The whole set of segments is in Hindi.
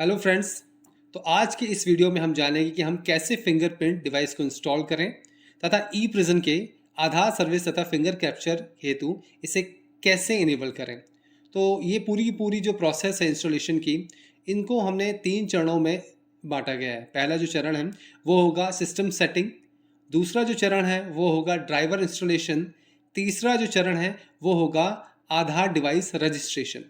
Hello friends. तो आज की इस वीडियो में हम जानेंगे कि हम कैसे फिंगरप्रिंट डिवाइस को इंस्टॉल करें तथा ई प्रिजन के आधार सर्विस तथा फिंगर कैप्चर हेतु इसे कैसे इनेबल करें। तो ये पूरी की पूरी जो प्रोसेस है इंस्टॉलेशन की, इनको हमने 3 चरणों में बांटा गया है। पहला जो चरण है वो होगा सिस्टम सेटिंग, दूसरा जो चरण है वो होगा ड्राइवर इंस्टॉलेशन, तीसरा जो चरण है वो होगा आधार डिवाइस रजिस्ट्रेशन।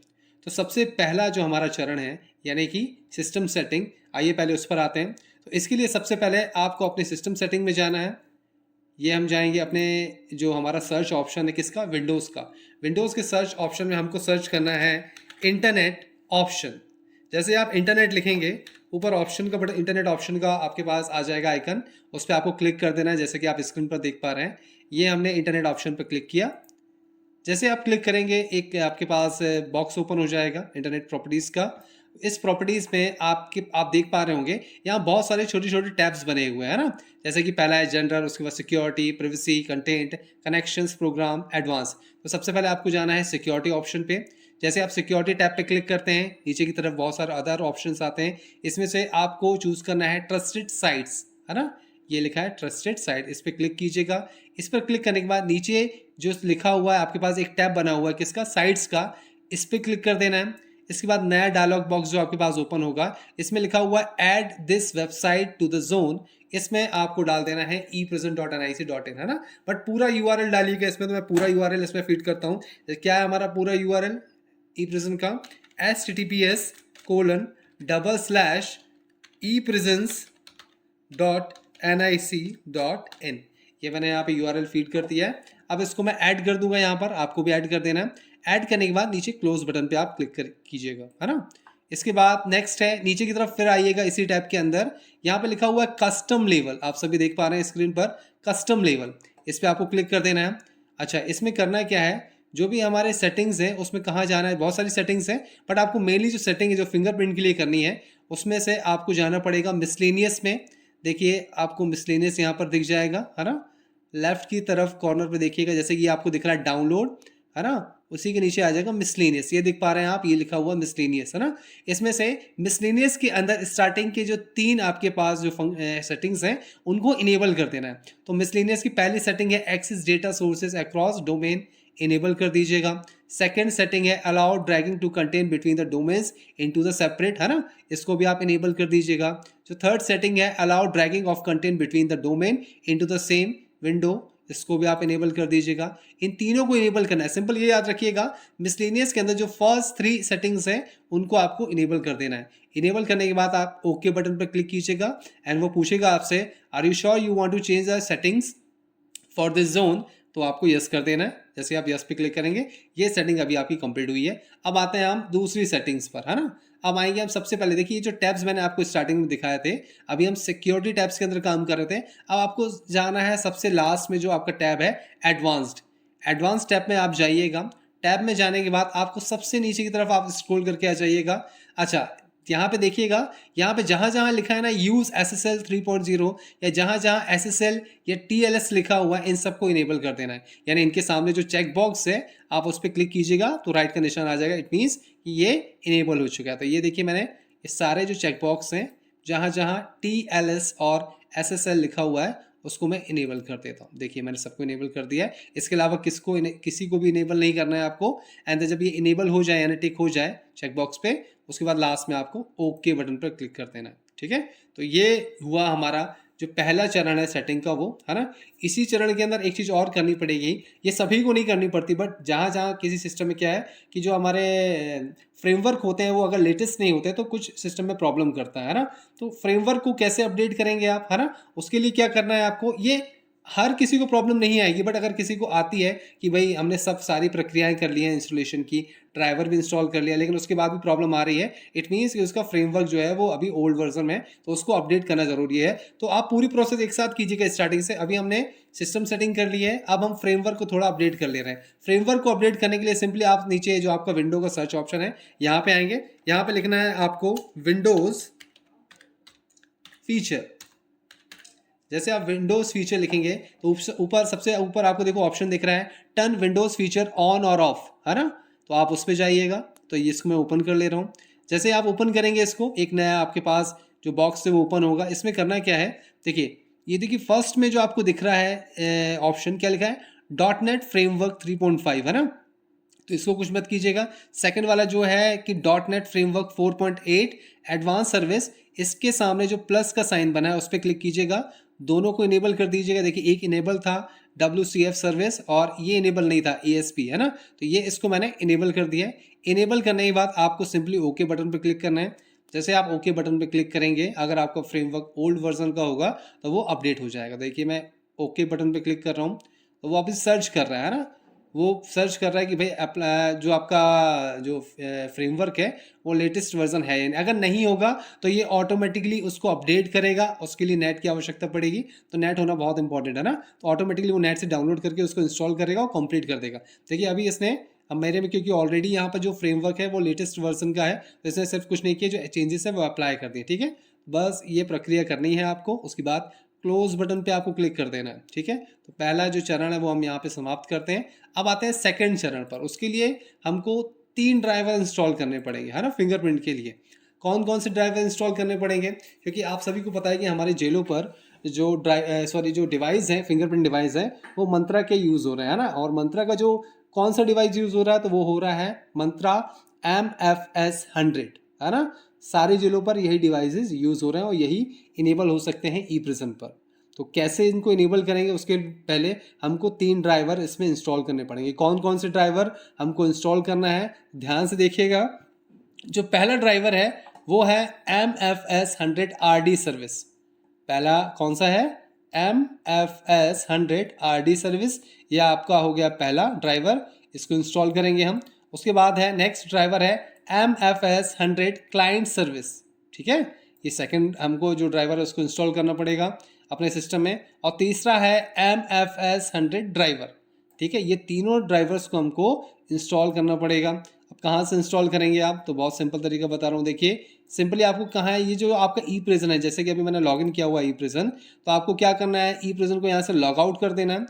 तो सबसे पहला जो हमारा चरण है यानी कि सिस्टम सेटिंग, आइए पहले उस पर आते हैं। तो इसके लिए सबसे पहले आपको अपने सिस्टम सेटिंग में जाना है। ये हम जाएंगे अपने जो हमारा सर्च ऑप्शन है किसका, विंडोज़ का। विंडोज़ के सर्च ऑप्शन में हमको सर्च करना है इंटरनेट ऑप्शन। जैसे आप इंटरनेट लिखेंगे, ऊपर ऑप्शन का बटन, इंटरनेट ऑप्शन का आपके पास आ जाएगा आइकन, उस पर आपको क्लिक कर देना है। जैसे कि आप स्क्रीन पर देख पा रहे हैं, ये हमने इंटरनेट ऑप्शन पर क्लिक किया। जैसे आप क्लिक करेंगे एक आपके पास बॉक्स ओपन हो जाएगा इंटरनेट प्रॉपर्टीज़ का। इस प्रॉपर्टीज़ में आप देख पा रहे होंगे यहाँ बहुत सारे छोटे छोटे टैब्स बने हुए हैं ना। जैसे कि पहला है जनरल, उसके बाद security, privacy, content, connections, program, advance. तो सबसे पहले आपको जाना है सिक्योरिटी ऑप्शन पे। जैसे आप सिक्योरिटी टैब पे क्लिक करते हैं, नीचे की तरफ बहुत सारे अदर ऑप्शंस आते हैं। इसमें से आपको चूज़ करना है ट्रस्टेड साइट्स, है ना। ये लिखा है ट्रस्टेड साइट, इस पर क्लिक कीजिएगा। इस पर क्लिक करने के बाद नीचे जो लिखा हुआ है आपके पास एक टैब बना हुआ है किसका, साइट्स का, इस पर क्लिक कर देना है। इसके बाद नया डायलॉग बॉक्स जो आपके पास ओपन होगा, इसमें लिखा हुआ है add this website to the zone. इसमें आपको डाल देना है eprison.nic.in, है ना। बट पूरा यूआरएल डालिएगा इसमें, तो मैं पूरा यूआरएल इसमें फीड करता हूँ। क्या है हमारा पूरा यूआरएल eprison का, https://eprison.nic.in। ये मैंने यहाँ पे यूआरएल फीड कर दिया है। अब इसको मैं ऐड कर दूंगा, यहाँ पर आपको भी ऐड कर देना है। ऐड करने के बाद नीचे क्लोज बटन पे आप क्लिक कीजिएगा, है ना। इसके बाद नेक्स्ट है, नीचे की तरफ फिर आइएगा इसी टैब के अंदर, यहाँ पे लिखा हुआ है कस्टम लेवल, आप सभी देख पा रहे हैं स्क्रीन पर, कस्टम लेवल, इस पर आपको क्लिक कर देना है। अच्छा, इसमें करना क्या है, जो भी हमारे सेटिंग्स हैं उसमें कहाँ जाना है, बहुत सारी सेटिंग्स हैं, बट आपको मेनली जो सेटिंग है जो फिंगरप्रिंट के लिए करनी है, उसमें से आपको जाना पड़ेगा मिसलेनियस में। देखिए आपको मिसलेनियस यहाँ पर दिख जाएगा, है ना। लेफ्ट की तरफ कॉर्नर पे देखिएगा, जैसे कि आपको दिख रहा है डाउनलोड, है ना, उसी के नीचे आ जाएगा मिसलेनियस। ये दिख पा रहे हैं आप, ये लिखा हुआ मिसलेनियस, है ना। इसमें से मिसलेनियस के अंदर स्टार्टिंग के जो 3 आपके पास जो सेटिंग्स हैं उनको इनेबल कर देना है। तो मिसलेनियस की पहली सेटिंग है access data sources across domain, enable कर दीजिएगा। सेकेंड सेटिंग है allow dragging to content between the domains into the separate, है ना, इसको भी आप इनेबल कर दीजिएगा। जो थर्ड सेटिंग है allow dragging of content between the domain into the same window, इसको भी आप इनेबल कर दीजिएगा। इन तीनों को इनेबल करना है, सिंपल ये याद रखिएगा। मिसलेनियस के अंदर जो फर्स्ट 3 सेटिंग्स हैं उनको आपको इनेबल कर देना है। इनेबल करने के बाद आप ओके बटन पर क्लिक कीजिएगा एंड वो पूछेगा आपसे are you sure you want to change the settings for this zone, तो आपको यस कर देना है। जैसे आप यस पे क्लिक करेंगे, ये सेटिंग अभी आपकी कंप्लीट हुई है। अब आते हैं हम दूसरी सेटिंग्स पर, है ना। अब आएंगे हम सबसे पहले, देखिए ये जो टैब्स मैंने आपको स्टार्टिंग में दिखाए थे, अभी हम सिक्योरिटी टैब्स के अंदर काम कर रहे थे। अब आपको जाना है सबसे लास्ट में जो आपका टैब है एडवांस्ड। एडवांस टैब में आप जाइएगा। टैब में जाने के बाद आपको सबसे नीचे की तरफ आप स्क्रॉल करके आ जाइएगा। अच्छा, यहाँ पे देखिएगा, यहाँ पे जहाँ जहाँ लिखा है ना यूज़ SSL 3.0 या जहाँ जहाँ SSL या TLS लिखा हुआ है, इन सबको इनेबल कर देना है। यानी इनके सामने जो चेक बॉक्स है आप उस पर क्लिक कीजिएगा तो राइट का निशान आ जाएगा, इट मीन्स कि ये इनेबल हो चुका है। तो ये देखिए मैंने ये सारे जो चेक बॉक्स हैं जहाँ जहाँ TLS और SSL लिखा हुआ है उसको मैं इनेबल कर देता हूँ। देखिए मैंने सबको इनेबल कर दिया है। इसके अलावा किसी को भी इनेबल नहीं करना है आपको। एंड जब ये इनेबल हो जाए यानी टिक हो जाए चेक बॉक्स पे, उसके बाद लास्ट में आपको ओके बटन पर क्लिक कर देना है, ठीक है। तो ये हुआ हमारा जो पहला चरण है सेटिंग का, वो, है ना। इसी चरण के अंदर एक चीज़ और करनी पड़ेगी, ये सभी को नहीं करनी पड़ती, बट जहाँ जहाँ किसी सिस्टम में क्या है कि जो हमारे फ्रेमवर्क होते हैं वो अगर लेटेस्ट नहीं होते तो कुछ सिस्टम में प्रॉब्लम करता है ना। तो फ्रेमवर्क को कैसे अपडेट करेंगे आप, है ना, उसके लिए क्या करना है आपको, ये हर किसी को प्रॉब्लम नहीं आएगी, बट अगर किसी को आती है कि भाई हमने सब सारी प्रक्रियाएं कर ली हैं इंस्टॉलेशन की, ड्राइवर भी इंस्टॉल कर लिया, लेकिन उसके बाद भी प्रॉब्लम आ रही है, इट मीन्स कि उसका फ्रेमवर्क जो है वो अभी ओल्ड वर्जन में है, तो उसको अपडेट करना जरूरी है। तो आप पूरी प्रोसेस एक साथ कीजिएगा स्टार्टिंग से। अभी हमने सिस्टम सेटिंग कर ली है, अब हम फ्रेमवर्क को थोड़ा अपडेट कर ले रहे हैं। फ्रेमवर्क को अपडेट करने के लिए सिंपली आप नीचे जो आपका विंडो का सर्च ऑप्शन है यहाँ पे आएंगे, यहाँ पे लिखना है आपको विंडोज फीचर। जैसे आप विंडोज़ फीचर लिखेंगे तो ऊपर सबसे ऊपर आपको देखो ऑप्शन दिख रहा है टर्न विंडोज़ फीचर ऑन और ऑफ, है ना। तो आप उस पर जाइएगा। तो इसको मैं ओपन कर ले रहा हूँ। जैसे आप ओपन करेंगे इसको, एक नया आपके पास जो बॉक्स है वो ओपन होगा। इसमें करना क्या है, देखिए ये देखिए फर्स्ट में जो आपको दिख रहा है ऑप्शन क्या लिखा है, .NET फ्रेमवर्क 3.5 है ना, तो इसको कुछ मत कीजिएगा। सेकंड वाला जो है कि .NET फ्रेमवर्क 4.8 एडवांस सर्विस, इसके सामने जो प्लस का साइन बना है उस पर क्लिक कीजिएगा, दोनों को इनेबल कर दीजिएगा। देखिए एक इनेबल था WCF सर्विस और ये इनेबल नहीं था ASP है ना, तो ये इसको मैंने इनेबल कर दिया है। इनेबल करने के बाद आपको सिंपली ओके बटन पर क्लिक करना है। जैसे आप ओके बटन पर क्लिक करेंगे, अगर आपका फ्रेमवर्क ओल्ड वर्जन का होगा तो वो अपडेट हो जाएगा। देखिए मैं ओके बटन पर क्लिक कर रहा हूँ तो वो अभी सर्च कर रहा है ना, वो सर्च कर रहा है कि भाई जो आपका जो फ्रेमवर्क है वो लेटेस्ट वर्जन है या नहीं। अगर नहीं होगा तो ये ऑटोमेटिकली उसको अपडेट करेगा, उसके लिए नेट की आवश्यकता पड़ेगी, तो नेट होना बहुत इंपॉर्टेंट है ना, तो ऑटोमेटिकली वो नेट से डाउनलोड करके उसको इंस्टॉल करेगा और कंप्लीट कर देगा। देखिए अभी इसने, अब मेरे में क्योंकि ऑलरेडी यहाँ पर जो फ्रेमवर्क है वो लेटेस्ट वर्जन का है, तो इसने सिर्फ कुछ नहीं किया, जो चेंजेस है वो अप्लाई कर दिए। ठीक है, बस ये प्रक्रिया करनी है आपको। उसके बाद क्लोज बटन पे आपको क्लिक कर देना है। ठीक है, तो पहला जो चरण है वो हम यहाँ पे समाप्त करते हैं। अब आते हैं सेकंड चरण पर। उसके लिए हमको 3 ड्राइवर इंस्टॉल करने पड़ेंगे है ना, फिंगरप्रिंट के लिए। कौन कौन से ड्राइवर इंस्टॉल करने पड़ेंगे, क्योंकि आप सभी को पता है कि हमारे जेलों पर जो डिवाइस है, फिंगरप्रिंट डिवाइस है, वो मंत्रा के यूज़ हो रहे हैं ना। और मंत्रा का जो कौन सा डिवाइस यूज़ हो रहा है, तो वो हो रहा है मंत्रा MFS 100 है ना। सारे जेलों पर यही डिवाइसेस यूज़ हो रहे हैं और यही इनेबल हो सकते हैं ई प्रिजन पर। तो कैसे इनको इनेबल करेंगे, उसके पहले हमको 3 ड्राइवर इसमें इंस्टॉल करने पड़ेंगे। कौन कौन से ड्राइवर हमको इंस्टॉल करना है, ध्यान से देखिएगा। जो पहला ड्राइवर है वो है MFS 100 RD सर्विस। पहला कौन सा है, MFS 100 RD सर्विस, यह आपका हो गया पहला ड्राइवर, इसको इंस्टॉल करेंगे हम। उसके बाद है नेक्स्ट ड्राइवर है MFS 100 क्लाइंट सर्विस। ठीक है, ये सेकंड हमको जो ड्राइवर है उसको इंस्टॉल करना पड़ेगा अपने सिस्टम में। और तीसरा है MFS 100 ड्राइवर। ठीक है, ये तीनों ड्राइवर्स को हमको इंस्टॉल करना पड़ेगा। अब कहाँ से इंस्टॉल करेंगे आप, तो बहुत सिंपल तरीका बता रहा हूँ। देखिए सिंपली आपको कहाँ है, ये जो आपका ई प्रिजन है, जैसे कि अभी मैंने लॉगिन किया हुआ है ई प्रिजन, तो आपको क्या करना है, ई प्रिजन को यहाँ से लॉग आउट कर देना है।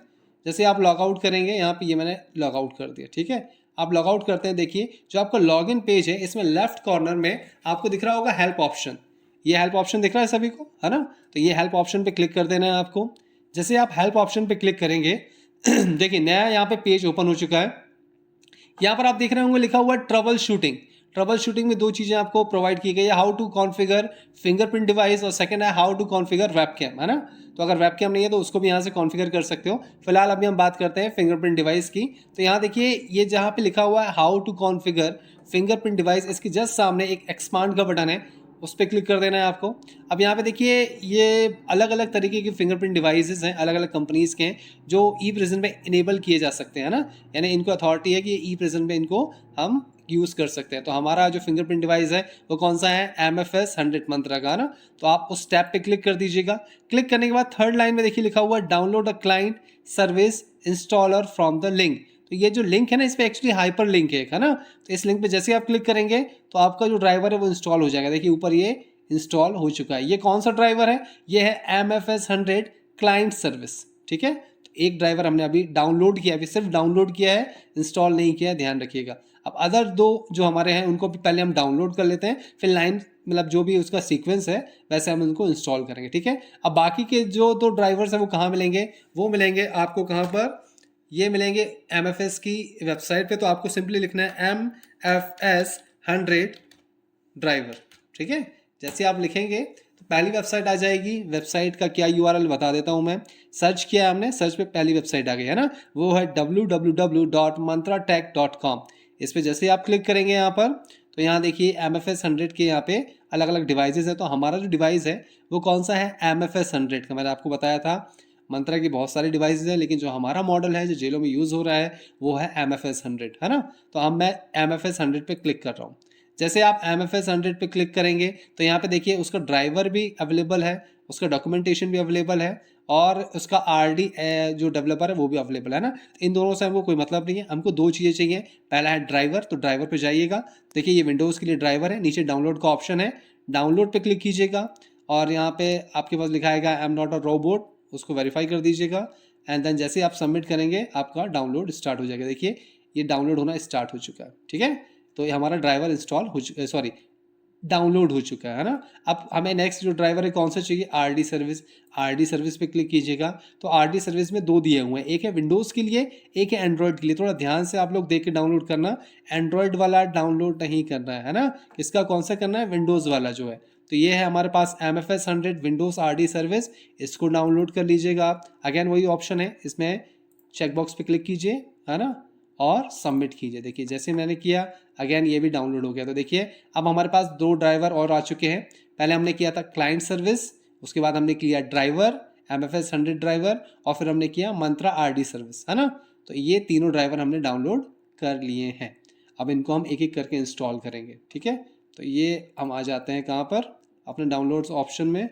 जैसे आप लॉग आउट करेंगे, यहाँ पे ये मैंने लॉग आउट कर दिया। ठीक है, आप लॉग आउट करते हैं, देखिए जो आपका लॉगिन पेज है इसमें लेफ्ट कॉर्नर में आपको दिख रहा होगा हेल्प ऑप्शन। ये हेल्प ऑप्शन दिख रहा है सभी को है ना, तो ये हेल्प ऑप्शन पे क्लिक कर देना है आपको। जैसे आप हेल्प ऑप्शन पे क्लिक करेंगे देखिए नया यहाँ पे पेज ओपन हो चुका है। यहाँ पर आप देख रहे होंगे लिखा हुआ है ट्रबल शूटिंग। ट्रबल शूटिंग में 2 चीज़ें आपको प्रोवाइड की गई है, how to configure fingerprint device और सेकंड है हाउ टू कॉन्फ़िगर वेबकैम है ना। तो अगर वेबकैम नहीं है तो उसको भी यहाँ से कॉन्फ़िगर कर सकते हो। फिलहाल अभी हम बात करते हैं फिंगरप्रिंट डिवाइस की। तो यहाँ देखिए ये जहाँ पे लिखा हुआ है how to configure fingerprint device, इसके जस्ट सामने एक एक्सपांड का बटन है, उस पर क्लिक कर देना है आपको। अब यहाँ पे देखिए ये अलग अलग तरीके के फिंगरप्रिंट डिवाइसेस हैं, अलग अलग कंपनीज़ के हैं, जो ई प्रिजन में इनेबल किए जा सकते हैं ना, यानी इनको अथॉरिटी है कि ई प्रिजन में इनको हम यूज़ कर सकते हैं। तो हमारा जो फिंगरप्रिंट डिवाइस है वो कौन सा है, MFS 100 मंत्रा का ना। तो आप उस टैब पे क्लिक कर दीजिएगा। क्लिक करने के बाद थर्ड लाइन में देखिए लिखा हुआ है download a client service installer from the link. तो ये जो लिंक है ना, इस पर एक्चुअली हाइपर लिंक है ना, तो इस लिंक पे जैसे आप क्लिक करेंगे तो आपका जो ड्राइवर है वो इंस्टॉल हो जाएगा। देखिए ऊपर ये इंस्टॉल हो चुका है। ये कौन सा ड्राइवर है, ये है MFS 100 क्लाइंट सर्विस। ठीक है, तो एक ड्राइवर हमने अभी डाउनलोड किया, अभी सिर्फ डाउनलोड किया है, इंस्टॉल नहीं किया है, ध्यान रखिएगा। अब अदर 2 जो हमारे हैं उनको भी पहले हम डाउनलोड कर लेते हैं, फिर लाइन मतलब जो भी उसका सीक्वेंस है वैसे हम उनको इंस्टॉल करेंगे। ठीक है, अब बाकी के जो 2 ड्राइवर्स हैं वो कहाँ मिलेंगे, वो मिलेंगे आपको कहाँ पर, ये मिलेंगे MFS की वेबसाइट पे। तो आपको सिंपली लिखना है MFS 100 ड्राइवर। ठीक है, जैसे आप लिखेंगे तो पहली वेबसाइट आ जाएगी। वेबसाइट का क्या URL बता देता हूँ मैं। सर्च किया हमने, सर्च पे पहली वेबसाइट आ गई है ना, वो है www.mantratech.com। इस पर जैसे आप क्लिक करेंगे यहाँ पर, तो यहाँ देखिए MFS 100 के यहाँ पे अलग अलग डिवाइसेस हैं। तो हमारा जो डिवाइस है वो कौन सा है, MFS 100 का। मैंने आपको बताया था मंत्रा की बहुत सारी डिवाइसेस हैं, लेकिन जो हमारा मॉडल है जो जेलों में यूज़ हो रहा है वो है MFS 100 है ना। तो अब मैं MFS 100 पे क्लिक कर रहा हूँ। जैसे आप MFS 100 पे क्लिक करेंगे तो यहाँ पे देखिए उसका ड्राइवर भी अवेलेबल है, उसका डॉक्यूमेंटेशन भी अवेलेबल है, और उसका RD जो डेवलपर है वो भी अवेलेबल है ना। इन दोनों से हमको कोई मतलब नहीं है, हमको 2 चीज़ें चाहिए। पहला है ड्राइवर, तो ड्राइवर पे जाइएगा, देखिए ये विंडोज़ के लिए ड्राइवर है, नीचे डाउनलोड का ऑप्शन है, डाउनलोड पे क्लिक कीजिएगा और यहाँ पे आपके पास लिखाएगा I am not a robot, उसको वेरीफाई कर दीजिएगा। एंड देन जैसे आप सबमिट करेंगे आपका डाउनलोड स्टार्ट हो जाएगा। देखिए ये डाउनलोड होना स्टार्ट हो चुका है। ठीक है, तो ये हमारा ड्राइवर इंस्टॉल हो सॉरी डाउनलोड हो चुका है ना। अब हमें नेक्स्ट जो ड्राइवर है कौन सा चाहिए, आरडी सर्विस। आरडी सर्विस पे क्लिक कीजिएगा तो आरडी सर्विस में दो दिए हुए हैं, एक है विंडोज़ के लिए, एक है एंड्रॉयड के लिए। थोड़ा ध्यान से आप लोग देख के डाउनलोड करना, एंड्रॉयड वाला डाउनलोड नहीं करना है ना। इसका कौन सा करना है, विंडोज़ वाला जो है। तो ये है हमारे पास MFS 100 विंडोज़ आरडी सर्विस, इसको डाउनलोड कर लीजिएगा आप। अगेन वही ऑप्शन है, इसमें चेकबॉक्स पे क्लिक कीजिए, है ना, और सबमिट कीजिए। देखिए जैसे मैंने किया, अगेन ये भी डाउनलोड हो गया। तो देखिए अब हमारे पास दो ड्राइवर और आ चुके हैं। पहले हमने किया था क्लाइंट सर्विस, उसके बाद हमने किया ड्राइवर MFS 100 ड्राइवर, और फिर हमने किया मंत्रा आरडी सर्विस, है ना। तो ये तीनों ड्राइवर हमने डाउनलोड कर लिए हैं। अब इनको हम एक एक करके इंस्टॉल करेंगे, ठीक है। तो ये हम आ जाते हैं कहाँ पर, अपने डाउनलोड्स ऑप्शन में।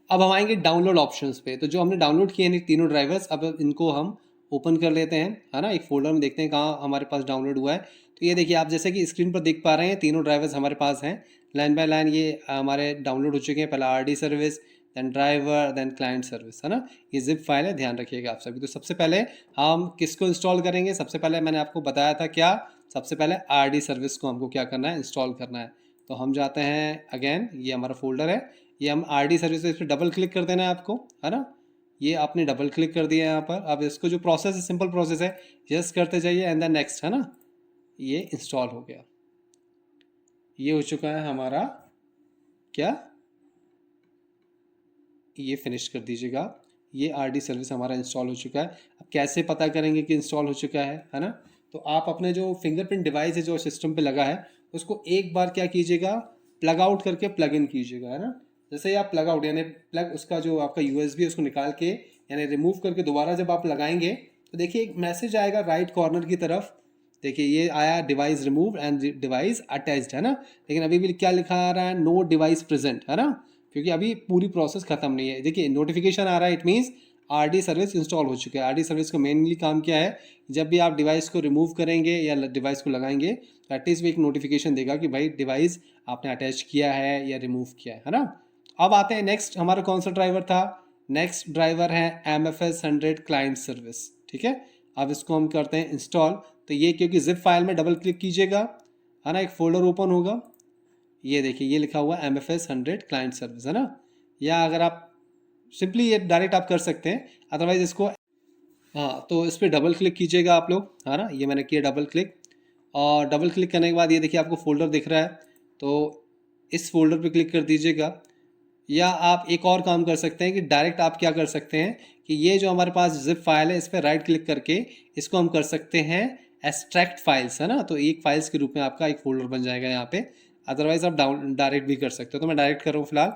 अब हम आएंगे डाउनलोड ऑप्शंस पे। तो जो हमने डाउनलोड किए हैं तीनों ड्राइवर्स, अब इनको हम ओपन कर लेते हैं, है ना। एक फोल्डर में देखते हैं कहाँ हमारे पास डाउनलोड हुआ है। तो ये देखिए आप जैसे कि स्क्रीन पर देख पा रहे हैं, तीनों ड्राइवर्स हमारे पास हैं। लाइन बाय लाइन ये हमारे डाउनलोड हो चुके हैं। पहला RD service, then driver, then client service, है ना। ये जिप फाइल है, ध्यान रखिएगा आप सभी। तो सबसे पहले हम किसको इंस्टॉल करेंगे, सबसे पहले मैंने आपको बताया था क्या, सबसे पहले आरडी सर्विस को हमको क्या करना है, इंस्टॉल करना है। तो हम जाते हैं, अगेन ये हमारा फोल्डर है, ये हम आरडी सर्विस पे डबल क्लिक कर देना है आपको, है ना। ये आपने डबल क्लिक कर दिया है यहाँ पर। अब इसको जो प्रोसेस है, सिंपल प्रोसेस है, यस करते जाइए एंड देन नेक्स्ट, है ना। ये इंस्टॉल हो गया, ये हो चुका है हमारा क्या, ये फिनिश कर दीजिएगा। ये आरडी सर्विस हमारा इंस्टॉल हो चुका है। अब कैसे पता करेंगे कि इंस्टॉल हो चुका है ना। तो आप अपने जो फिंगरप्रिंट डिवाइस है जो सिस्टम पे लगा है, उसको एक बार क्या कीजिएगा, प्लग आउट करके प्लग इन कीजिएगा, है ना। जैसे ही आप प्लग आउट यानी प्लग उसका जो आपका USB है उसको निकाल के यानी रिमूव करके दोबारा जब आप लगाएंगे तो देखिए एक मैसेज आएगा राइट कॉर्नर की तरफ। देखिए ये आया device remove and device attached, है ना। लेकिन अभी भी क्या लिखा आ रहा है, नो डिवाइस प्रेजेंट, है ना, क्योंकि अभी पूरी प्रोसेस खत्म नहीं है। देखिए नोटिफिकेशन आ रहा है, it means RD service install हो चुका है। आरडी सर्विस का मेनली काम क्या है, जब भी आप डिवाइस को रिमूव करेंगे या डिवाइस को लगाएंगे तो एटलीस्ट भी एक नोटिफिकेशन देगा कि भाई डिवाइस आपने अटैच किया है या रिमूव किया है ना। अब आते हैं नेक्स्ट, हमारा कौन सा ड्राइवर था, नेक्स्ट ड्राइवर है MFS 100 क्लाइंट सर्विस, ठीक है। अब इसको हम करते हैं इंस्टॉल। तो ये क्योंकि जिप फाइल में डबल क्लिक कीजिएगा, है ना, एक फोल्डर ओपन होगा। ये देखिए ये लिखा हुआ है MFS 100 क्लाइंट सर्विस, है ना। या अगर आप सिंपली ये डायरेक्ट आप कर सकते हैं, अदरवाइज इसको, हाँ, तो इस पर डबल क्लिक कीजिएगा आप लोग, है ना। ये मैंने किया डबल क्लिक, और डबल क्लिक करने के बाद ये देखिए आपको फोल्डर दिख रहा है, तो इस फोल्डर पे क्लिक कर दीजिएगा। या आप एक और काम कर सकते हैं कि डायरेक्ट आप क्या कर सकते हैं कि ये जो हमारे पास जिप फाइल है इस पर राइट क्लिक करके इसको हम कर सकते हैं एक्सट्रैक्ट फाइल्स, है ना। तो एक फाइल्स के रूप में आपका एक फोल्डर बन जाएगा यहाँ पे। अदरवाइज आप डायरेक्ट भी कर सकते हो। तो मैं डायरेक्ट कर रहा हूँ फिलहाल।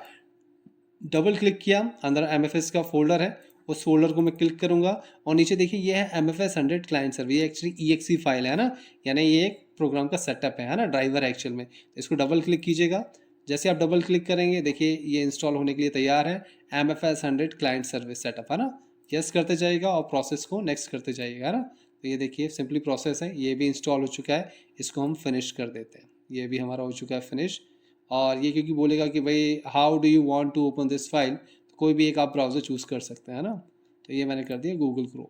डबल क्लिक किया, अंदर MFS का फोल्डर है, उस फोल्डर को मैं क्लिक करूंगा और नीचे देखिए ये है MFS 100 क्लाइंट सर्विस। ये एक्चुअली EXE फाइल है ना, यानी ये एक प्रोग्राम का सेटअप है ना, ड्राइवर एक्चुअल में। इसको डबल क्लिक कीजिएगा। जैसे आप डबल क्लिक करेंगे देखिए ये इंस्टॉल होने के लिए तैयार है, MFS 100 क्लाइंट सर्विस सेटअप, है ना। यस करते जाइएगा और प्रोसेस को नेक्स्ट करते जाइएगा, है ना। तो ये देखिए सिंपली प्रोसेस है, ये भी इंस्टॉल हो चुका है। इसको हम फिनिश कर देते हैं, ये भी हमारा हो चुका है फिनिश। और ये क्योंकि बोलेगा कि भाई how do you want to open this file, तो कोई भी एक आप ब्राउज़र चूज़ कर सकते हैं, ना। तो ये मैंने कर दिया गूगल क्रोम।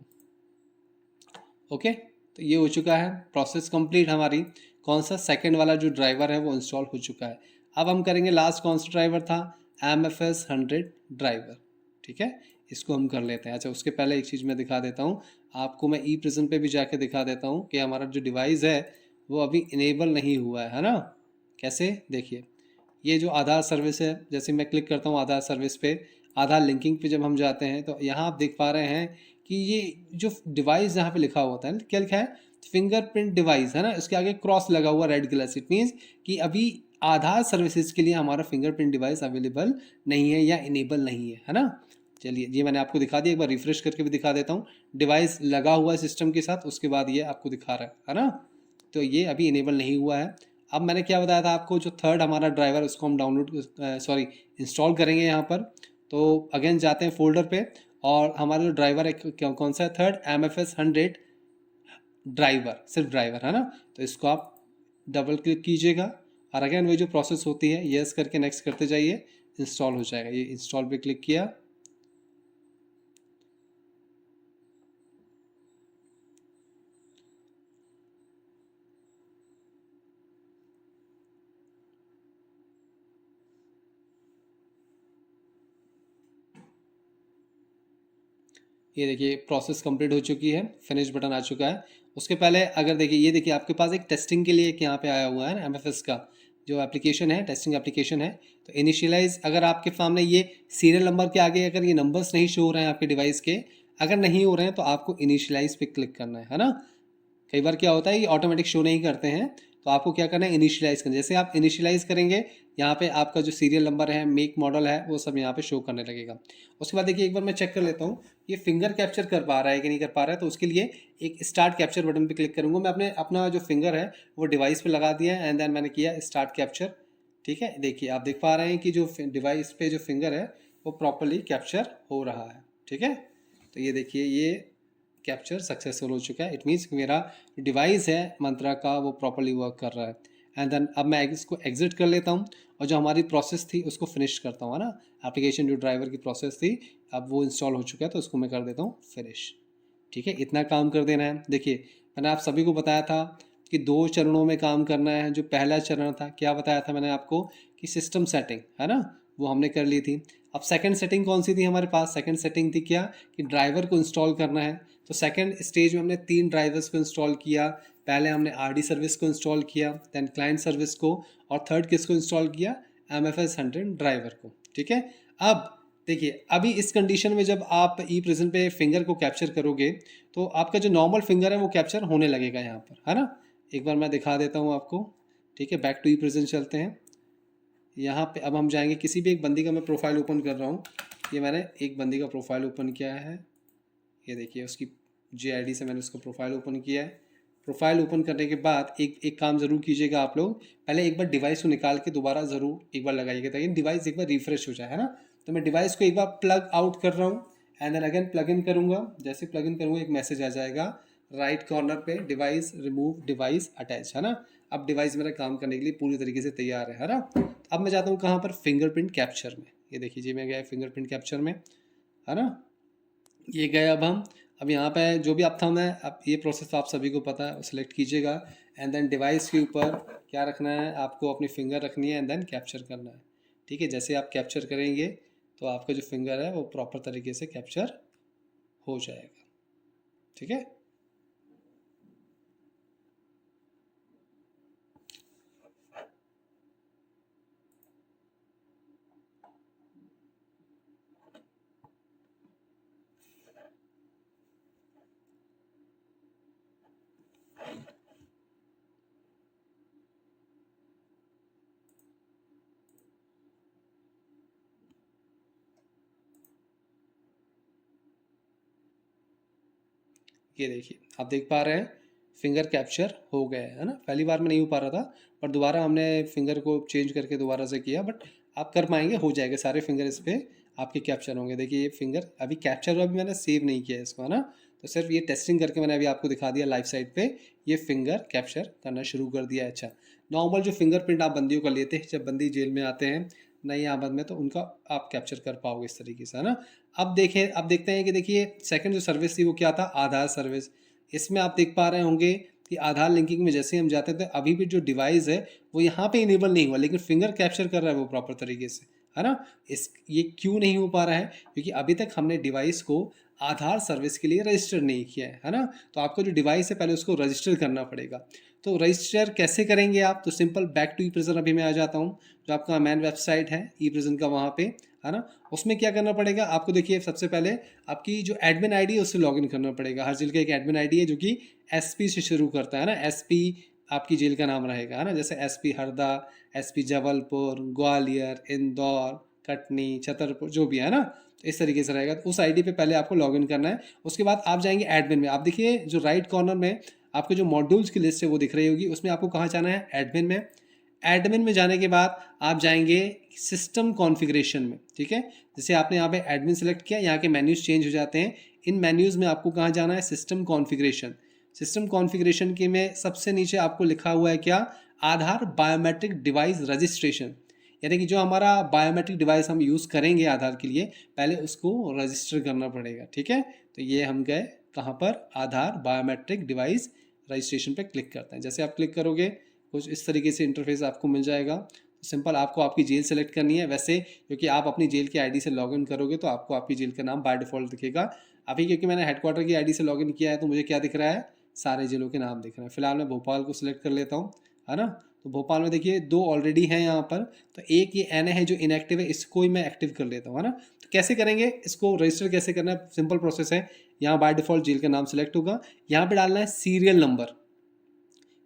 ओके, तो ये हो चुका है, प्रोसेस कंप्लीट हमारी। कौन सा, सेकंड वाला जो ड्राइवर है वो इंस्टॉल हो चुका है। अब हम करेंगे लास्ट कौन सा ड्राइवर था, MFS 100 ड्राइवर, ठीक है। इसको हम कर लेते हैं। अच्छा उसके पहले एक चीज़ मैं दिखा देता हूँ आपको, मैं ई प्रिज्म पे भी जाके दिखा देता हूँ कि हमारा जो डिवाइस है वो अभी इनेबल नहीं हुआ है ना। कैसे, देखिए ये जो आधार सर्विस है, जैसे मैं क्लिक करता हूँ आधार सर्विस पे, आधार लिंकिंग पे जब हम जाते हैं तो यहाँ आप देख पा रहे हैं कि ये जो डिवाइस यहाँ पे लिखा होता है, क्या लिखा है, फिंगरप्रिंट डिवाइस, है ना। इसके आगे क्रॉस लगा हुआ रेड कलर से, इट मीन्स कि अभी आधार सर्विसेज के लिए हमारा फिंगरप्रिंट डिवाइस अवेलेबल नहीं है या इनेबल नहीं है ना। चलिए ये मैंने आपको दिखा दिया, एक बार रिफ्रेश करके भी दिखा देता हूँ। डिवाइस लगा हुआ है सिस्टम के साथ, उसके बाद ये आपको दिखा रहा है ना। तो ये अभी इनेबल नहीं हुआ है। अब मैंने क्या बताया था आपको, जो थर्ड हमारा ड्राइवर उसको हम इंस्टॉल करेंगे यहाँ पर। तो अगेन जाते हैं फोल्डर पे, और हमारा जो ड्राइवर है कौन सा है, थर्ड MFS 100 ड्राइवर, सिर्फ ड्राइवर, है ना। तो इसको आप डबल क्लिक कीजिएगा और अगेन वही जो प्रोसेस होती है, यस करके नेक्स्ट करते जाइए, इंस्टॉल हो जाएगा। ये इंस्टॉल पे क्लिक किया, ये देखिए प्रोसेस कंप्लीट हो चुकी है, फिनिश बटन आ चुका है। उसके पहले अगर देखिए, ये देखिए आपके पास एक टेस्टिंग के लिए एक यहाँ पे आया हुआ है ना, एमएफएस का जो एप्लीकेशन है, टेस्टिंग एप्लीकेशन है। तो इनिशियलाइज, अगर आपके सामने ये सीरियल नंबर के आगे अगर ये नंबर्स नहीं शो हो रहे हैं आपके डिवाइस के, अगर नहीं हो रहे हैं तो आपको इनिशियलाइज पे क्लिक करना है ना। कई बार क्या होता है ये ऑटोमेटिक शो नहीं करते हैं, तो आपको क्या करना है, इनिशियलाइज करना। जैसे आप इनिशियलाइज करेंगे, यहाँ पे आपका जो सीरियल नंबर है, मेक मॉडल है, वो सब यहाँ पे शो करने लगेगा। उसके बाद देखिए एक बार मैं चेक कर लेता हूँ ये फिंगर कैप्चर कर पा रहा है कि नहीं कर पा रहा है। तो उसके लिए एक स्टार्ट कैप्चर बटन पे क्लिक करूँगा। मैं अपना जो फिंगर है वो डिवाइस पे लगा दिया है, एंड देन मैंने किया स्टार्ट कैप्चर। ठीक है, देखिए आप देख पा रहे हैं कि जो डिवाइस पे जो फिंगर है वो प्रॉपरली कैप्चर हो रहा है। ठीक है, तो ये देखिए ये कैप्चर सक्सेसफुल हो चुका है। इट मीन्स मेरा डिवाइस है मंत्रा का वो प्रॉपरली वर्क कर रहा है। एंड देन अब मैं इसको एग्जिट कर लेता हूँ और जो हमारी प्रोसेस थी उसको फिनिश करता हूँ, है ना। एप्लीकेशन जो ड्राइवर की प्रोसेस थी अब वो इंस्टॉल हो चुका है, तो उसको मैं कर देता हूँ फिनिश। ठीक है, इतना काम कर देना है। देखिए मैंने आप सभी को बताया था कि 2 चरणों में काम करना है। जो पहला चरण था, क्या बताया था मैंने आपको, कि सिस्टम सेटिंग, है ना, वो हमने कर ली थी। अब सेकंड सेटिंग कौन सी थी हमारे पास, सेकंड सेटिंग थी क्या, कि ड्राइवर को इंस्टॉल करना है। तो सेकंड स्टेज में हमने 3 ड्राइवर्स को इंस्टॉल किया। पहले हमने आरडी सर्विस को इंस्टॉल किया, देन क्लाइंट सर्विस को, और थर्ड किसको इंस्टॉल किया, MFS 100 ड्राइवर को। ठीक है, अब देखिए अभी इस कंडीशन में जब आप ई प्रिजन पे फिंगर को कैप्चर करोगे तो आपका जो नॉर्मल फिंगर है वो कैप्चर होने लगेगा यहाँ पर, है ना। एक बार मैं दिखा देता हूँ आपको। ठीक है, बैक टू ई प्रिजन चलते हैं। यहाँ पे अब हम जाएंगे, किसी भी एक बंदी का मैं प्रोफाइल ओपन कर रहा हूँ। ये मैंने एक बंदी का प्रोफाइल ओपन किया है, ये देखिए उसकी JID से मैंने उसका प्रोफाइल ओपन किया है। प्रोफाइल ओपन करने के बाद एक एक काम ज़रूर कीजिएगा आप लोग, पहले एक बार डिवाइस को निकाल के दोबारा ज़रूर एक बार लगाइएगा, ताकि डिवाइस एक बार रिफ्रेश हो जाए, है ना। तो मैं डिवाइस को एक बार प्लग आउट कर रहा हूँ, and then again plug in करूँगा। जैसे प्लग इन करूँगा एक मैसेज आ जाएगा राइट कॉर्नर पे, डिवाइस रिमूव डिवाइस अटैच, है ना। अब डिवाइस मेरा काम करने के लिए पूरी तरीके से तैयार है ना। अब मैं जाता हूँ कहाँ पर, फिंगरप्रिंट कैप्चर में। ये देखिए जी मैं गया फिंगरप्रिंट कैप्चर में, है ना। ये गए अब यहाँ पे जो भी आप थंब है, अब ये प्रोसेस तो आप सभी को पता है, सिलेक्ट कीजिएगा। एंड देन डिवाइस के ऊपर क्या रखना है, आपको अपनी फिंगर रखनी है, एंड देन कैप्चर करना है। ठीक है, जैसे आप कैप्चर करेंगे तो आपका जो फिंगर है वो प्रॉपर तरीके से कैप्चर हो जाएगा। ठीक है, ये देखिए आप देख पा रहे हैं फिंगर कैप्चर हो गया है ना। पहली बार में नहीं हो पा रहा था, पर दोबारा हमने फिंगर को चेंज करके दोबारा से किया, बट आप कर पाएंगे, हो जाएगा। सारे फिंगर इस पर आपके कैप्चर होंगे। देखिए ये फिंगर अभी कैप्चर हुआ, अभी मैंने सेव नहीं किया इसको, है ना। तो सिर्फ ये टेस्टिंग करके मैंने अभी आपको दिखा दिया लाइव साइट पे, ये फिंगर कैप्चर करना शुरू कर दिया है। अच्छा, नॉर्मल जो फिंगरप्रिंट आप बंदियों का लेते हैं जब बंदी जेल में आते हैं नई आमद में, तो उनका आप कैप्चर कर पाओगे इस तरीके से, है ना। अब देखते हैं कि देखिए सेकंड जो सर्विस थी वो क्या था, आधार सर्विस। इसमें आप देख पा रहे होंगे कि आधार लिंकिंग में जैसे हम जाते थे, अभी भी जो डिवाइस है वो यहाँ पे इनेबल नहीं हुआ, लेकिन फिंगर कैप्चर कर रहा है वो प्रॉपर तरीके से, है ना। इस ये क्यों नहीं हो पा रहा है, क्योंकि अभी तक हमने डिवाइस को आधार सर्विस के लिए रजिस्टर नहीं किया है ना। तो आपका जो डिवाइस है पहले उसको रजिस्टर करना पड़ेगा। तो रजिस्टर कैसे करेंगे आप, तो simple back to e prison अभी मैं आ जाता हूँ। जो आपका मेन वेबसाइट है ई प्रिजन का, वहाँ पे, है ना। उसमें क्या करना पड़ेगा आपको, देखिए सबसे पहले आपकी जो एडमिन आईडी है उससे लॉगिन करना पड़ेगा। हर जेल का एक एडमिन आईडी है जो कि SP से शुरू करता है ना। SP आपकी जेल का नाम रहेगा, है ना। जैसे SP हरदा, SP जबलपुर, ग्वालियर, इंदौर, कटनी, छतरपुर, जो भी है ना, तो इस तरीके से रहेगा। तो उस आईडी पे पहले आपको लॉगिन करना है। उसके बाद आप जाएंगे एडमिन में। आप देखिए जो राइट कॉर्नर में आपके जो मॉड्यूल्स की लिस्ट है वो दिख रही होगी, उसमें आपको कहाँ जाना है, एडमिन में। एडमिन में जाने के बाद आप जाएंगे सिस्टम कॉन्फ़िगरेशन में। ठीक है, जैसे आपने यहाँ पे एडमिन सेलेक्ट किया, यहाँ के मेन्यूज चेंज हो जाते हैं। इन मेन्यूज में आपको कहाँ जाना है, सिस्टम कॉन्फ़िगरेशन। सिस्टम कॉन्फ़िगरेशन के में सबसे नीचे आपको लिखा हुआ है क्या, आधार बायोमेट्रिक डिवाइस रजिस्ट्रेशन। यानी कि जो हमारा बायोमेट्रिक डिवाइस हम यूज़ करेंगे आधार के लिए, पहले उसको रजिस्टर करना पड़ेगा। ठीक है, तो ये हम गए कहाँ पर, आधार बायोमेट्रिक डिवाइस रजिस्ट्रेशन पे क्लिक करते हैं। जैसे आप क्लिक करोगे कुछ इस तरीके से इंटरफेस आपको मिल जाएगा। सिंपल आपको आपकी जेल सेलेक्ट करनी है। वैसे क्योंकि आप अपनी जेल की आईडी से लॉगिन करोगे तो आपको आपकी जेल का नाम बाय डिफ़ॉल्ट दिखेगा, अभी क्योंकि मैंने हेडक्वार्टर की आईडी से लॉगिन किया है तो मुझे क्या दिख रहा है, सारे जिलों के नाम दिख रहे हैं। फिलहाल मैं भोपाल को सिलेक्ट कर लेता हूँ, है ना। तो भोपाल में देखिए 2 ऑलरेडी हैं यहाँ पर, तो एक ये एन है जो इनएक्टिव है, इसको ही मैं एक्टिव कर लेता हूँ, है ना। तो कैसे करेंगे इसको, रजिस्टर कैसे करना है, सिंपल प्रोसेस है। यहाँ बाय डिफॉल्ट जेल का नाम सेलेक्ट होगा, यहाँ पे डालना है सीरियल नंबर।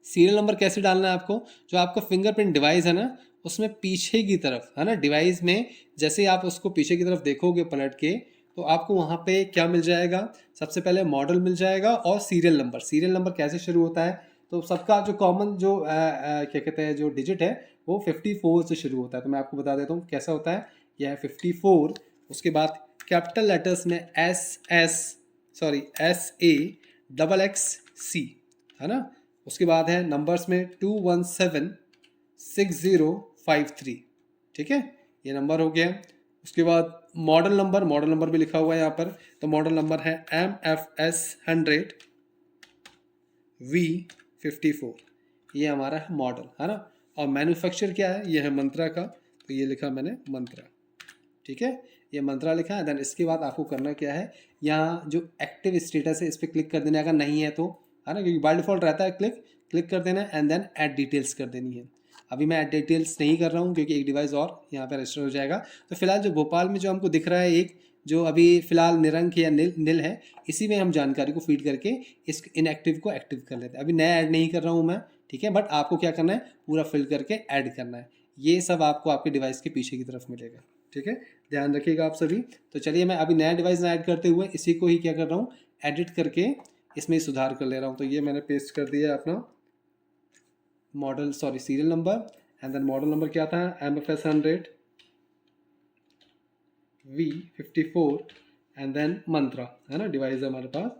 सीरियल नंबर कैसे डालना है आपको, जो आपका फिंगरप्रिंट डिवाइस है ना, उसमें पीछे की तरफ, है ना, डिवाइस में जैसे आप उसको पीछे की तरफ देखोगे पलट के, तो आपको वहाँ पे क्या मिल जाएगा, सबसे पहले मॉडल मिल जाएगा और सीरियल नंबर। सीरियल नंबर कैसे शुरू होता है, तो सबका जो कॉमन जो क्या कहते हैं जो डिजिट है वो 54 से शुरू होता है। तो मैं आपको बता देता हूँ कैसा होता है। यह है 54, उसके बाद कैपिटल लेटर्स में SAXC, है ना। उसके बाद है नंबर्स में 2176053, ठीक है, ये नंबर हो गया। उसके बाद मॉडल नंबर भी लिखा हुआ है यहाँ पर, तो मॉडल नंबर है MFS 100 V54, ये हमारा है मॉडल, है ना। और मैन्युफैक्चर क्या है, ये है मंत्रा का, तो ये लिखा मैंने मंत्रा, ठीक है, ये मंत्रा लिखा है। देन इसके बाद आपको करना क्या है, यहाँ जो एक्टिव स्टेटस है इस पर क्लिक कर देना है, अगर नहीं है तो, है ना, क्योंकि बाय डिफॉल्ट रहता है क्लिक कर देना है, एंड देन ऐड डिटेल्स कर देनी है। अभी मैं ऐड डिटेल्स नहीं कर रहा हूँ क्योंकि एक डिवाइस और यहाँ पे रजिस्टर हो जाएगा। तो फिलहाल जो भोपाल में जो हमको दिख रहा है एक, जो अभी फिलहाल निरंक या नील है, इसी में हम जानकारी को फीड करके इस इनएक्टिव को एक्टिव कर लेते हैं। अभी नया ऐड नहीं कर रहा हूँ मैं, ठीक है, बट आपको क्या करना है, पूरा फिल करके ऐड करना है। ये सब आपको आपके डिवाइस के पीछे की तरफ मिलेगा, ठीक है, ध्यान रखिएगा आप सभी। तो चलिए मैं अभी नया डिवाइस ऐड करते हुए इसी को ही क्या कर रहा हूँ, एडिट करके इसमें सुधार कर ले रहा हूँ। तो ये मैंने पेस्ट कर दिया अपना model, sorry serial number, and then model number क्या था, MFS 100 V54, एंड देन मंत्रा, है ना, डिवाइस है हमारे पास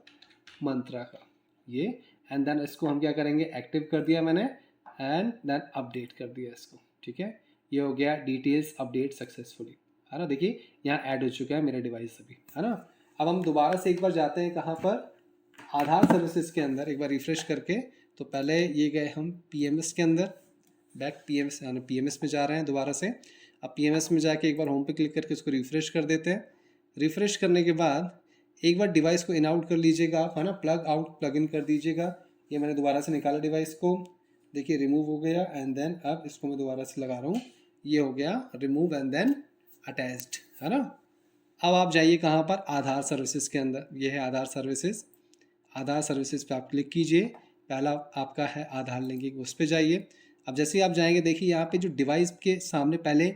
मंत्रा का ये। एंड देन इसको हम क्या करेंगे, एक्टिव कर दिया मैंने, एंड देन अपडेट कर दिया इसको, ठीक है। ये हो गया डिटेल्स अपडेट सक्सेसफुली, है ना। देखिए यहाँ ऐड हो चुका है मेरा डिवाइस अभी, है ना। अब हम दोबारा से एक बार जाते हैं कहाँ पर, आधार सर्विसेज के अंदर, एक बार रिफ्रेश करके। तो पहले ये गए हम PMS के अंदर, बैक PMS यानी PMS में जा रहे हैं दोबारा से। अब PMS में जाके एक बार होम पे क्लिक करके उसको रिफ्रेश कर देते हैं। रिफ्रेश करने के बाद एक बार डिवाइस को इन आउट कर लीजिएगा आप, है ना, प्लग आउट प्लग इन कर दीजिएगा। ये मैंने दोबारा से निकाला डिवाइस को, देखिए रिमूव हो गया, एंड देन अब इसको मैं दोबारा से लगा रहा हूँ, ये हो गया रिमूव एंड देन अटैच्ड, है ना। अब आप जाइए कहाँ पर, आधार सर्विसेज के अंदर, ये है आधार सर्विसेज। आधार सर्विसेज पे आप क्लिक कीजिए, पहला आपका है आधार लिंकिंग, उस पर जाइए। अब जैसे ही आप जाएंगे देखिए यहाँ पे जो डिवाइस के सामने पहले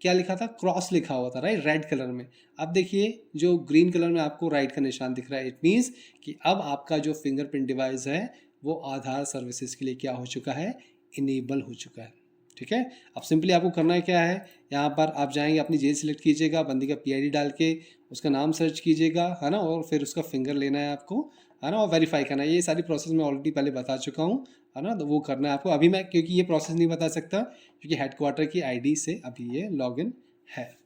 क्या लिखा था, क्रॉस लिखा हुआ था, राइट, रेड कलर में। अब देखिए जो ग्रीन कलर में आपको राइट का निशान दिख रहा है, इट मीन्स कि अब आपका जो फिंगरप्रिंट डिवाइस है वो आधार सर्विसेज के लिए क्या हो चुका है, इनेबल हो चुका है, ठीक है। अब सिंपली आपको करना क्या है, यहाँ पर आप जाएंगे, अपनी जेल सेलेक्ट कीजिएगा, बंदी का PID डाल के उसका नाम सर्च कीजिएगा, है ना, और फिर उसका फिंगर लेना है आपको, है ना, और वेरीफाई करना है। ये सारी प्रोसेस मैं ऑलरेडी पहले बता चुका हूँ, है ना, तो वो करना है आपको। अभी मैं क्योंकि ये प्रोसेस नहीं बता सकता क्योंकि हेडक्वार्टर की ID से अभी ये लॉगिन है,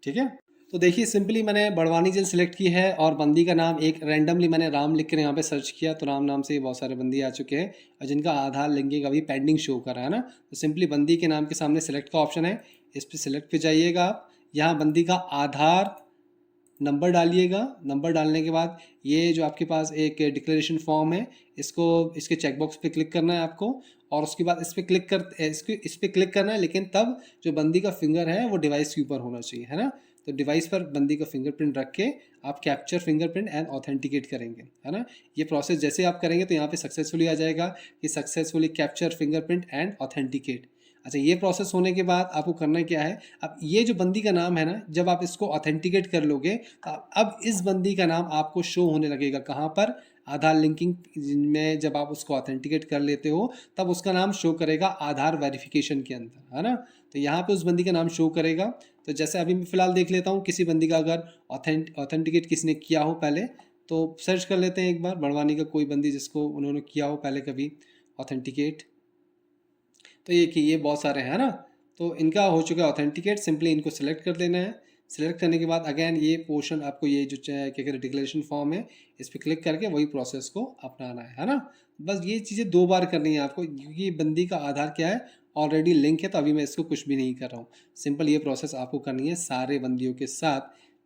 ठीक है। तो देखिए सिंपली मैंने बड़वानी जेल सेलेक्ट की है और बंदी का नाम एक रैंडमली मैंने राम लिख कर यहाँ पे सर्च किया, तो राम नाम से बहुत सारे बंदी आ चुके हैं और जिनका आधार लिंकिंग अभी पेंडिंग शो कर रहा है ना। तो सिंपली बंदी के नाम के सामने सेलेक्ट का ऑप्शन है, इस पर सिलेक्ट पे जाइएगा आप। यहाँ बंदी का आधार नंबर डालिएगा। नंबर डालने के बाद ये जो आपके पास एक डिक्लेरेशन फॉर्म है, इसको इसके चेकबॉक्स पे क्लिक करना है आपको, और उसके बाद इस पर क्लिक करना है, लेकिन तब जो बंदी का फिंगर है वो डिवाइस के ऊपर होना चाहिए, है ना। तो डिवाइस पर बंदी का फिंगरप्रिंट रख के आप कैप्चर फिंगरप्रिंट एंड ऑथेंटिकेट करेंगे, है ना। ये प्रोसेस जैसे आप करेंगे तो यहाँ पे सक्सेसफुली आ जाएगा कि successfully capture fingerprint and authenticate. अच्छा, ये प्रोसेस होने के बाद आपको करना क्या है, अब ये जो बंदी का नाम है ना, जब आप इसको ऑथेंटिकेट कर लोगे तो अब इस बंदी का नाम आपको शो होने लगेगा कहाँ पर, आधार लिंकिंग में जब आप उसको ऑथेंटिकेट कर लेते हो तब उसका नाम शो करेगा आधार वेरिफिकेशन के अंदर, है ना। तो यहाँ पे उस बंदी का नाम शो करेगा। तो जैसे अभी मैं फ़िलहाल देख लेता हूँ किसी बंदी का अगर ऑथेंटिकेट किसी ने किया हो पहले, तो सर्च कर लेते हैं एक बार बड़वानी का कोई बंदी जिसको उन्होंने किया हो पहले कभी ऑथेंटिकेट। तो ये बहुत सारे हैं ना, तो इनका हो चुका है ऑथेंटिकेट। सिंपली इनको सेलेक्ट कर देना है। सेलेक्ट करने के बाद अगेन ये पोर्शन आपको ये जो क्या कहते हैं डिक्लेरेशन फॉर्म है, इस पर क्लिक करके वही प्रोसेस को अपनाना है ना। बस ये चीज़ें 2 बार करनी है आपको, क्योंकि ये बंदी का आधार क्या है, ऑलरेडी लिंक है, तो अभी मैं इसको कुछ भी नहीं कर रहा हूँ। सिंपल ये प्रोसेस आपको करनी है सारे बंदियों के साथ,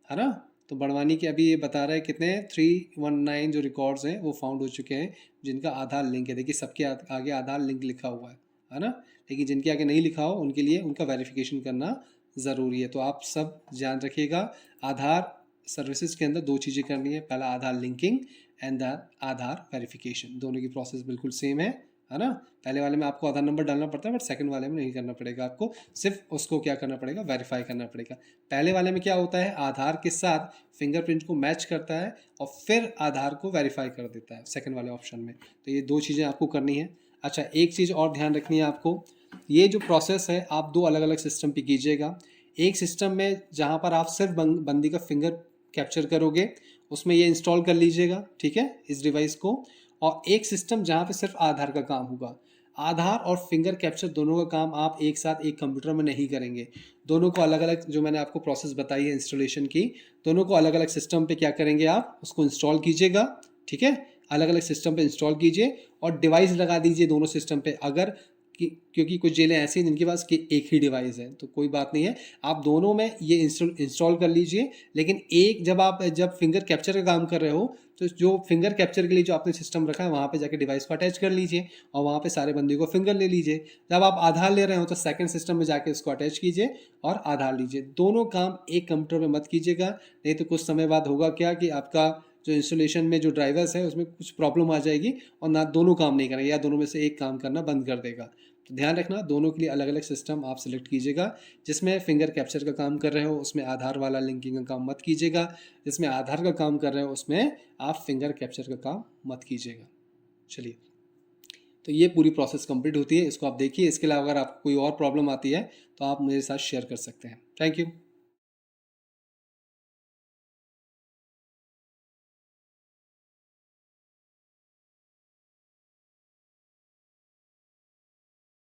है ना। तो बड़वानी के अभी ये बता रहा है कितने 319 जो रिकॉर्ड्स हैं वो फाउंड हो चुके हैं जिनका आधार लिंक है। देखिए सबके आगे आधार लिंक लिखा हुआ है ना, लेकिन जिनके आगे नहीं लिखा हो उनके लिए उनका वेरिफिकेशन करना ज़रूरी है। तो आप सब ध्यान रखिएगा, आधार सर्विसेज के अंदर दो चीज़ें करनी है, पहला Aadhaar linking and the Aadhaar verification. दोनों की प्रोसेस बिल्कुल सेम है ना। पहले वाले में आपको आधार नंबर डालना पड़ता है, बट सेकंड वाले में नहीं करना पड़ेगा, आपको सिर्फ उसको क्या करना पड़ेगा, वेरीफाई करना पड़ेगा। पहले वाले में क्या होता है, आधार के साथ फिंगरप्रिंट को मैच करता है और फिर आधार को वेरीफाई कर देता है सेकंड वाले ऑप्शन में। तो ये दो चीज़ें आपको करनी है। अच्छा, एक चीज़ और ध्यान रखनी है आपको, ये जो प्रोसेस है आप दो अलग अलग सिस्टम पे कीजिएगा। एक सिस्टम में जहाँ पर आप सिर्फ बंदी का फिंगर कैप्चर करोगे उसमें ये इंस्टॉल कर लीजिएगा, ठीक है, इस डिवाइस को। और एक सिस्टम जहाँ पे सिर्फ आधार का काम होगा। आधार और फिंगर कैप्चर दोनों का काम आप एक साथ एक कंप्यूटर में नहीं करेंगे, दोनों को अलग अलग, जो मैंने आपको प्रोसेस बताई है इंस्टॉलेशन की, दोनों को अलग अलग सिस्टम पे क्या करेंगे, आप उसको इंस्टॉल कीजिएगा, ठीक है। अलग अलग सिस्टम पे इंस्टॉल कीजिए और डिवाइस लगा दीजिए दोनों सिस्टम पे। अगर क्योंकि कुछ जेलें ऐसी हैं जिनके पास एक ही डिवाइस है, तो कोई बात नहीं है, आप दोनों में ये इंस्टॉल कर लीजिए। लेकिन एक जब फिंगर कैप्चर का काम कर रहे हो तो जो फिंगर कैप्चर के लिए जो आपने सिस्टम रखा है वहाँ पे जाके डिवाइस को अटैच कर लीजिए और वहाँ पे सारे बंदे को फिंगर ले लीजिए। जब आप आधार ले रहे हो तो सेकंड सिस्टम में जाके इसको अटैच कीजिए और आधार लीजिए। दोनों काम एक कंप्यूटर में मत कीजिएगा, नहीं तो कुछ समय बाद होगा क्या कि आपका जो इंस्टॉलेशन में जो ड्राइवर्स है उसमें कुछ प्रॉब्लम आ जाएगी और ना दोनों काम नहीं करेंगे या दोनों में से एक काम करना बंद कर देगा। तो ध्यान रखना, दोनों के लिए अलग अलग सिस्टम आप सेलेक्ट कीजिएगा। जिसमें फिंगर कैप्चर का काम कर रहे हो उसमें आधार वाला लिंकिंग का काम मत कीजिएगा, जिसमें आधार का काम कर रहे हो उसमें आप फिंगर कैप्चर का काम मत कीजिएगा। चलिए, तो ये पूरी प्रोसेस कंप्लीट होती है, इसको आप देखिए। इसके अलावा अगर आपको कोई और प्रॉब्लम आती है तो आप मेरे साथ शेयर कर सकते हैं। Thank you.